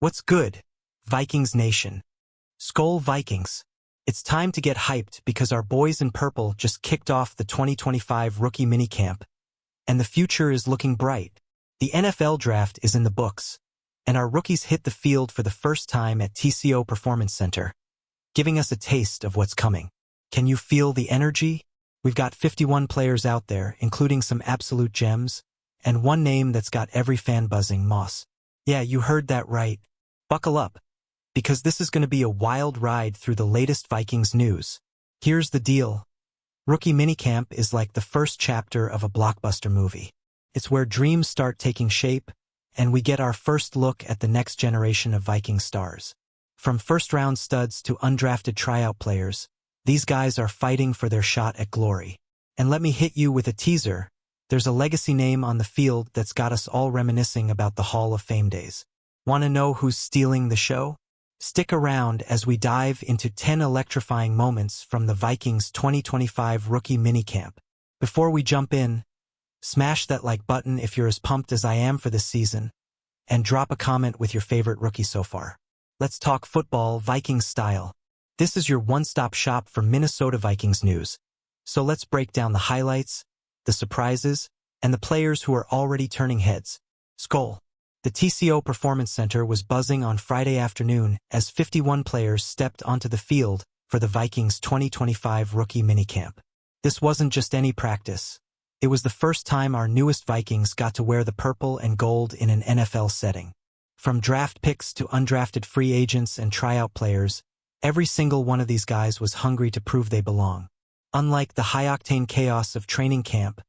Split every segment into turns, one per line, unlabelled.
What's good, Vikings Nation? Skol Vikings. It's time to get hyped because our boys in purple just kicked off the 2025 rookie minicamp, and the future is looking bright. The NFL draft is in the books, and our rookies hit the field for the first time at TCO Performance Center, giving us a taste of what's coming. Can you feel the energy? We've got 51 players out there, including some absolute gems, and one name that's got every fan buzzing, Moss. Yeah, you heard that right. Buckle up, because this is going to be a wild ride through the latest Vikings news. Here's the deal. Rookie Minicamp is like the first chapter of a blockbuster movie. It's where dreams start taking shape, and we get our first look at the next generation of Viking stars. From first-round studs to undrafted tryout players, these guys are fighting for their shot at glory. And let me hit you with a teaser. There's a legacy name on the field that's got us all reminiscing about the Hall of Fame days. Want to know who's stealing the show? Stick around as we dive into 10 electrifying moments from the Vikings 2025 rookie minicamp. Before we jump in, smash that like button if you're as pumped as I am for this season, and drop a comment with your favorite rookie so far. Let's talk football Vikings style. This is your one-stop shop for Minnesota Vikings news. So let's break down the highlights, the surprises, and the players who are already turning heads. Skol. The TCO Performance Center was buzzing on Friday afternoon as 51 players stepped onto the field for the Vikings 2025 rookie minicamp. This wasn't just any practice. It was the first time our newest Vikings got to wear the purple and gold in an NFL setting. From draft picks to undrafted free agents and tryout players, every single one of these guys was hungry to prove they belong. Unlike the high-octane chaos of training camp,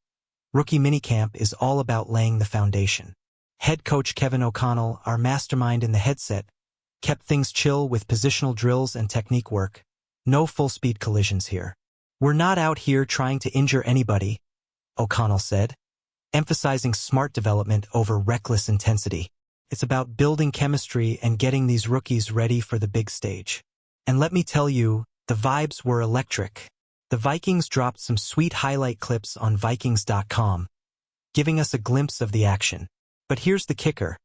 rookie minicamp is all about laying the foundation. Head coach Kevin O'Connell, our mastermind in the headset, kept things chill with positional drills and technique work. No full-speed collisions here. We're not out here trying to injure anybody, O'Connell said, emphasizing smart development over reckless intensity. It's about building chemistry and getting these rookies ready for the big stage. And let me tell you, the vibes were electric. The Vikings dropped some sweet highlight clips on Vikings.com, giving us a glimpse of the action. But here's the kicker.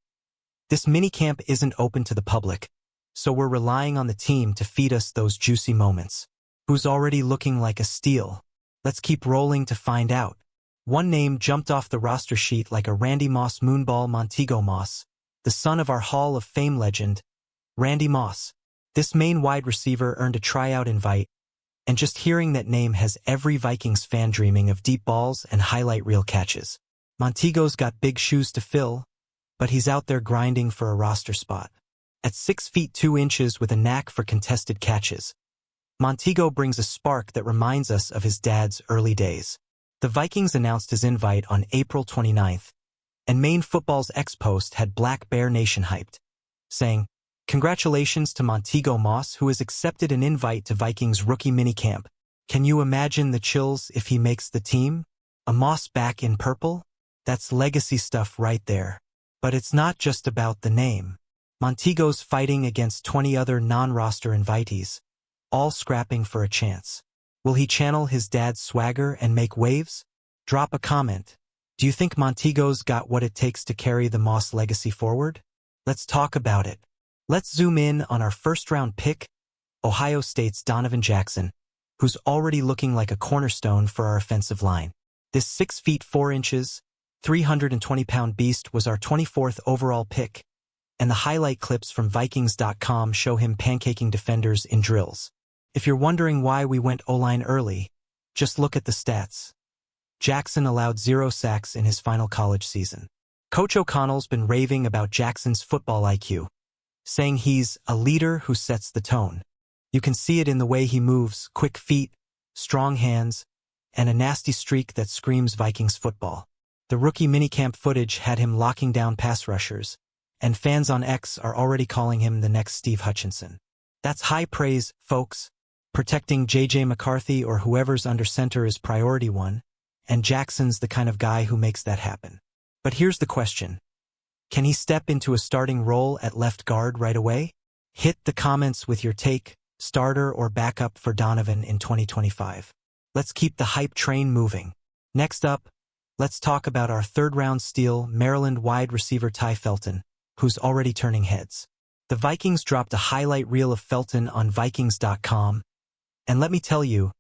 This minicamp isn't open to the public, so we're relying on the team to feed us those juicy moments. Who's already looking like a steal? Let's keep rolling to find out. One name jumped off the roster sheet like a Randy Moss moonball. Montego Moss, the son of our Hall of Fame legend, Randy Moss. This main wide receiver earned a tryout invite, and just hearing that name has every Vikings fan dreaming of deep balls and highlight reel catches. Montego's got big shoes to fill, but he's out there grinding for a roster spot. At 6 feet 2 inches with a knack for contested catches, Montego brings a spark that reminds us of his dad's early days. The Vikings announced his invite on April 29th, and Maine Football's X-Post had Black Bear Nation hyped, saying, "Congratulations to Montego Moss, who has accepted an invite to Vikings rookie minicamp. Can you imagine the chills if he makes the team? A Moss back in purple? That's legacy stuff right there." But it's not just about the name. Montego's fighting against 20 other non-roster invitees, all scrapping for a chance. Will he channel his dad's swagger and make waves? Drop a comment. Do you think Montego's got what it takes to carry the Moss legacy forward? Let's talk about it. Let's zoom in on our first-round pick, Ohio State's Donovan Jackson, who's already looking like a cornerstone for our offensive line. This 6 feet 4 inches, 320-pound beast was our 24th overall pick, and the highlight clips from Vikings.com show him pancaking defenders in drills. If you're wondering why we went O-line early, just look at the stats. Jackson allowed 0 sacks in his final college season. Coach O'Connell's been raving about Jackson's football IQ, saying he's a leader who sets the tone. You can see it in the way he moves, quick feet, strong hands, and a nasty streak that screams Vikings football. The rookie minicamp footage had him locking down pass rushers, and fans on X are already calling him the next Steve Hutchinson. That's high praise, folks. Protecting J.J. McCarthy or whoever's under center is priority one, and Jackson's the kind of guy who makes that happen. But here's the question. Can he step into a starting role at left guard right away? Hit the comments with your take, starter or backup for Donovan in 2025. Let's keep the hype train moving. Next up, let's talk about our third-round steal, Maryland wide receiver Felton, who's already turning heads. The Vikings dropped a highlight reel of Felton on Vikings.com, and let me tell you,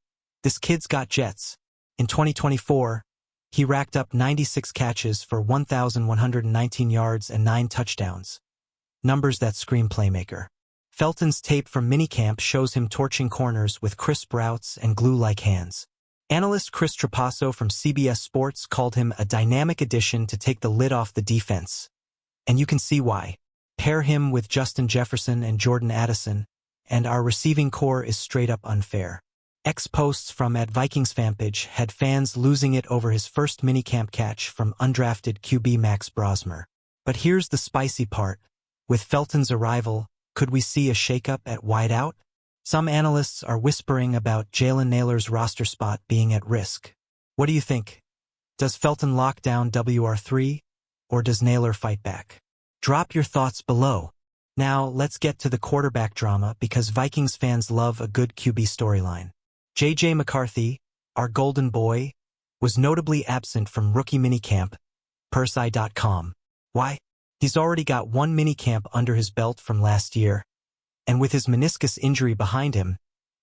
this kid's got jets. In 2024, he racked up 96 catches for 1,119 yards and 9 touchdowns. Numbers that scream playmaker. Felton's tape from Minicamp shows him torching corners with crisp routes and glue-like hands. Analyst Chris Trapasso from CBS Sports called him a dynamic addition to take the lid off the defense. And you can see why. Pair him with Justin Jefferson and Jordan Addison, and our receiving core is straight up unfair. Posts from @VikingsFanpage had fans losing it over his first minicamp catch from undrafted QB Max Brosmer. But here's the spicy part. With Felton's arrival, could we see a shakeup at wideout? Some analysts are whispering about Jalen Nailor's roster spot being at risk. What do you think? Does Felton lock down WR3, or does Nailor fight back? Drop your thoughts below. Now, let's get to the quarterback drama because Vikings fans love a good QB storyline. J.J. McCarthy, our golden boy, was notably absent from rookie minicamp, per SI.com. Why? He's already got one minicamp under his belt from last year, and with his meniscus injury behind him,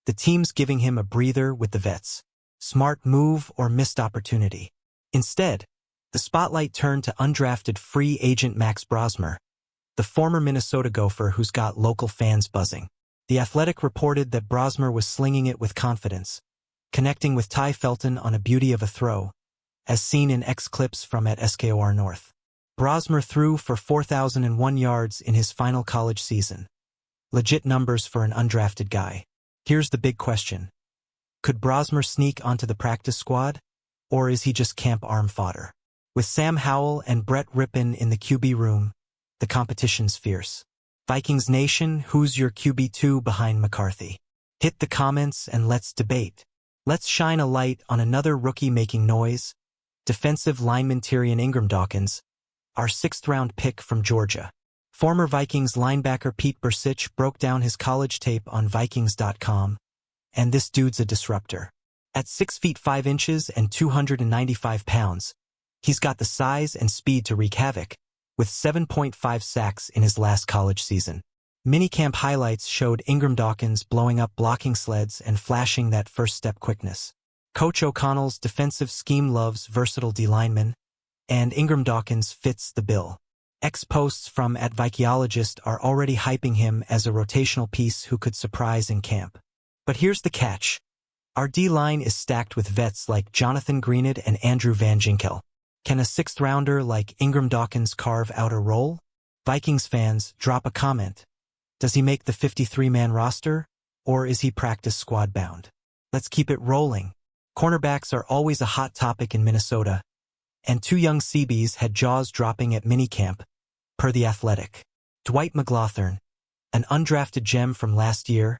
the team's giving him a breather with the vets. Smart move or missed opportunity? Instead, the spotlight turned to undrafted free agent Max Brosmer, the former Minnesota Gopher who's got local fans buzzing. The Athletic reported that Brosmer was slinging it with confidence, connecting with Ty Felton on a beauty of a throw, as seen in X-clips from @SKOR North. Brosmer threw for 4,001 yards in his final college season. Legit numbers for an undrafted guy. Here's the big question. Could Brosmer sneak onto the practice squad, or is he just camp arm fodder? With Sam Howell and Brett Rippon in the QB room, the competition's fierce. Vikings Nation, who's your QB2 behind McCarthy? Hit the comments and let's debate. Let's shine a light on another rookie making noise, defensive lineman Tyrion Ingram Dawkins, our 6th-round pick from Georgia. Former Vikings linebacker Pete Bursich broke down his college tape on Vikings.com, and this dude's a disruptor. At 6 feet 5 inches and 295 pounds, he's got the size and speed to wreak havoc, with 7.5 sacks in his last college season. Minicamp highlights showed Ingram Dawkins blowing up blocking sleds and flashing that first-step quickness. Coach O'Connell's defensive scheme loves versatile D-linemen, and Ingram Dawkins fits the bill. Posts from @Vikiologist are already hyping him as a rotational piece who could surprise in camp. But here's the catch. Our D-line is stacked with vets like Jonathan Greenid and Andrew Van Ginkel. Can a 6th-rounder like Ingram Dawkins carve out a role? Vikings fans, drop a comment. Does he make the 53-man roster, or is he practice squad bound? Let's keep it rolling. Cornerbacks are always a hot topic in Minnesota, and 2 young CBs had jaws dropping at minicamp, per The Athletic. Dwight Mcloth, an undrafted gem from last year,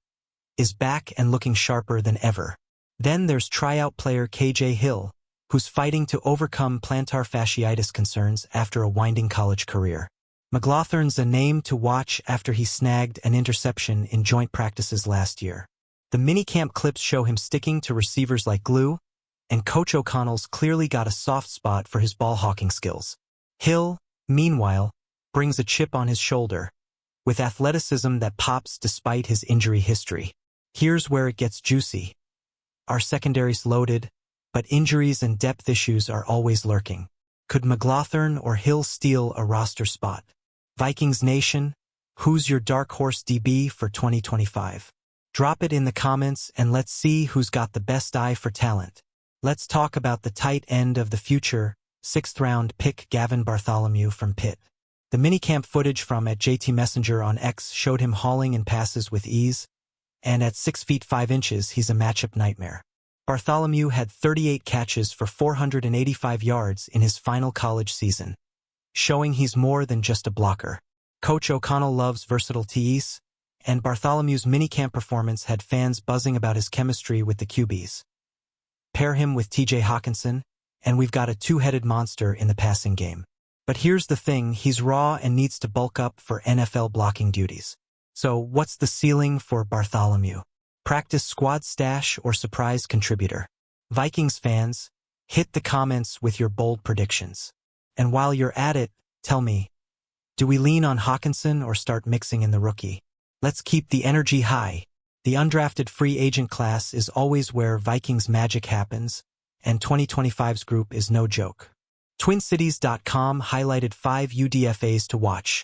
is back and looking sharper than ever. Then there's tryout player KJ Hill, who's fighting to overcome plantar fasciitis concerns after a winding college career. McLaughlin's a name to watch after he snagged an interception in joint practices last year. The minicamp clips show him sticking to receivers like glue, and Coach O'Connell's clearly got a soft spot for his ball-hawking skills. Hill, meanwhile, brings a chip on his shoulder, with athleticism that pops despite his injury history. Here's where it gets juicy. Our secondary's loaded, but injuries and depth issues are always lurking. Could McLaughlin or Hill steal a roster spot? Vikings Nation, who's your dark horse DB for 2025? Drop it in the comments and let's see who's got the best eye for talent. Let's talk about the tight end of the future, 6th-round pick Gavin Bartholomew from Pitt. The minicamp footage from @JT Messenger on X showed him hauling in passes with ease, and at 6 feet 5 inches, he's a matchup nightmare. Bartholomew had 38 catches for 485 yards in his final college season, showing he's more than just a blocker. Coach O'Connell loves versatile TEs, and Bartholomew's minicamp performance had fans buzzing about his chemistry with the QBs. Pair him with TJ Hutchinson, and we've got a 2-headed monster in the passing game. But here's the thing, he's raw and needs to bulk up for NFL blocking duties. So what's the ceiling for Bartholomew? Practice squad stash or surprise contributor? Vikings fans, hit the comments with your bold predictions. And while you're at it, tell me, Do we lean on Hutchinson or start mixing in the rookie? Let's keep the energy high. The undrafted free agent class is always where Vikings magic happens, and 2025's group is no joke. TwinCities.com highlighted 5 UDFAs to watch,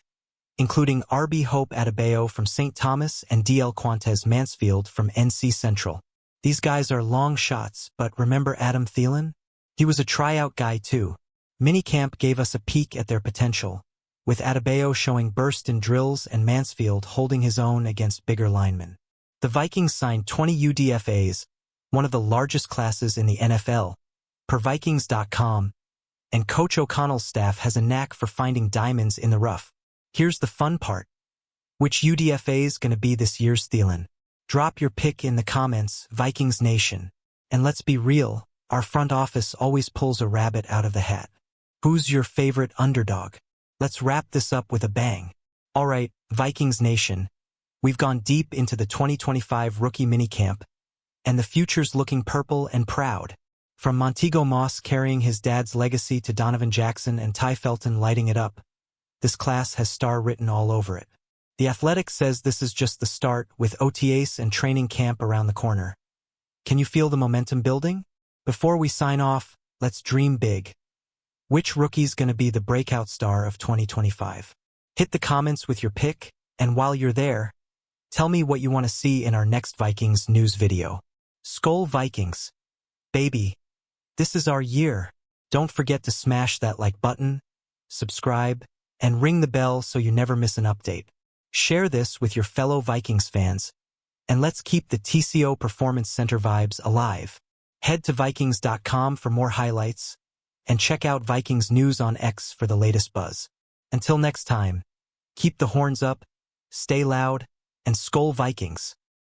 including RB Hope Adebayo from St. Thomas and DL Quantes Mansfield from NC Central. These guys are long shots, but remember Adam Thielen? He was a tryout guy too. Minicamp gave us a peek at their potential, with Adebayo showing burst in drills and Mansfield holding his own against bigger linemen. The Vikings signed 20 UDFAs, one of the largest classes in the NFL, per Vikings.com, and Coach O'Connell's staff has a knack for finding diamonds in the rough. Here's the fun part. Which UDFA is going to be this year's Thielen? Drop your pick in the comments, Vikings Nation. And let's be real, our front office always pulls a rabbit out of the hat. Who's your favorite underdog? Let's wrap this up with a bang. Alright, Vikings Nation. We've gone deep into the 2025 rookie minicamp, and the future's looking purple and proud. From Montego Moss carrying his dad's legacy to Donovan Jackson and Felton lighting it up, this class has star written all over it. The Athletic says this is just the start, with OTAs and training camp around the corner. Can you feel the momentum building? Before we sign off, let's dream big. Which rookie's gonna be the breakout star of 2025? Hit the comments with your pick, and while you're there, tell me what you want to see in our next Vikings news video. Skol Vikings. Baby, this is our year. Don't forget to smash that like button, subscribe, and ring the bell so you never miss an update. Share this with your fellow Vikings fans, and let's keep the TCO Performance Center vibes alive. Head to Vikings.com for more highlights, and check out Vikings News on X for the latest buzz. Until next time, keep the horns up, stay loud, and Skol Vikings.